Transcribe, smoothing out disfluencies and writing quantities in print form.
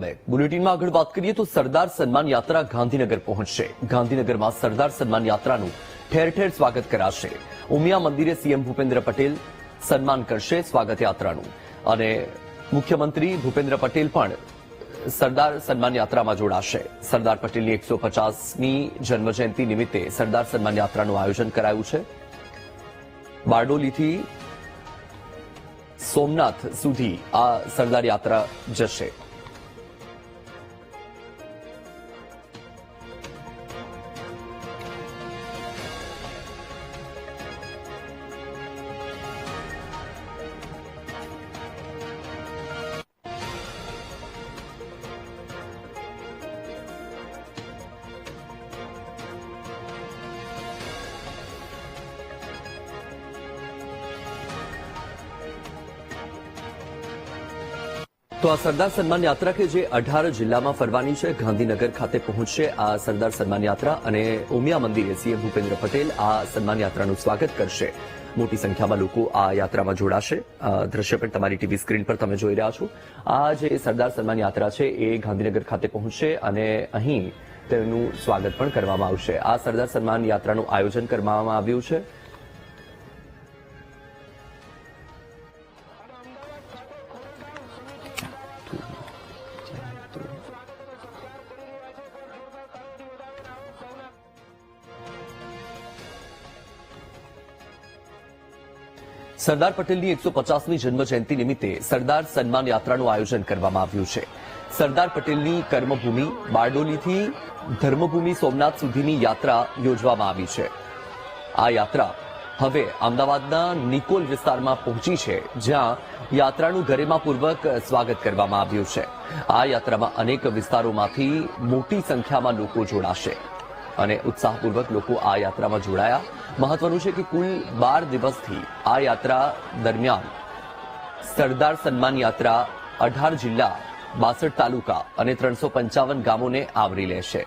હવે બુલેટિનમાં આગળ વાત કરીએ તો સરદાર સન્માન યાત્રા ગાંધીનગર પહોંચશે. ગાંધીનગરમાં સરદાર સન્માન યાત્રાનું ઠેર ઠેર સ્વાગત કરાશે. ઉમિયા મંદિરે સીએમ ભૂપેન્દ્ર પટેલ સન્માન કરશે સ્વાગત યાત્રાનું અને મુખ્યમંત્રી ભૂપેન્દ્ર પટેલ પણ સરદાર સન્માન યાત્રામાં જોડાશે. સરદાર પટેલની 150મી જન્મજયંતિ નિમિત્તે સરદાર સન્માન યાત્રાનું આયોજન કરાયું છે. બારડોલીથી સોમનાથ સુધી આ સરદાર યાત્રા જશે. તો આ સરદાર સન્માન યાત્રા કે જે 18 જિલ્લામાં ફરવાની છે, ગાંધીનગર ખાતે પહોંચશે આ સરદાર સન્માન યાત્રા અને ઉમિયા મંદિરે સીએમ ભૂપેન્દ્ર પટેલ આ સન્માન યાત્રાનું સ્વાગત કરશે. મોટી સંખ્યામાં લોકો આ યાત્રામાં જોડાશે. દ્રશ્ય પણ તમારી ટીવી સ્ક્રીન પર તમે જોઈ રહ્યા છો. આ જે સરદાર સન્માન યાત્રા છે એ ગાંધીનગર ખાતે પહોંચશે અને અહીં તેનું સ્વાગત પણ કરવામાં આવશે. આ સરદાર સન્માન યાત્રાનું આયોજન કરવામાં આવ્યું છે. સરદાર પટેલની 150મી જન્મજયંતિ નિમિત્તે સરદાર સન્માન યાત્રાનું આયોજન કરવામાં આવ્યું છે. સરદાર પટેલની કર્મભૂમિ બારડોલીથી ધર્મભૂમિ સોમનાથ સુધીની યાત્રા યોજવામાં આવી છે. આ યાત્રા હવે અમદાવાદના નિકોલ વિસ્તારમાં પહોંચી છે, જ્યાં યાત્રાનું ગરિમાપૂર્વક સ્વાગત કરવામાં આવ્યું છે. આ યાત્રામાં અનેક વિસ્તારોમાંથી મોટી સંખ્યામાં લોકો જોડાશે અને ઉત્સાહપૂર્વક લોકો આ યાત્રામાં જોડાયા. મહત્વનું છે કે કુલ 12 દિવસથી આ યાત્રા દરમિયાન સરદાર સન્માન યાત્રા 18 જિલ્લા 62 તાલુકા અને 355 ગામોને આવરી લેશે.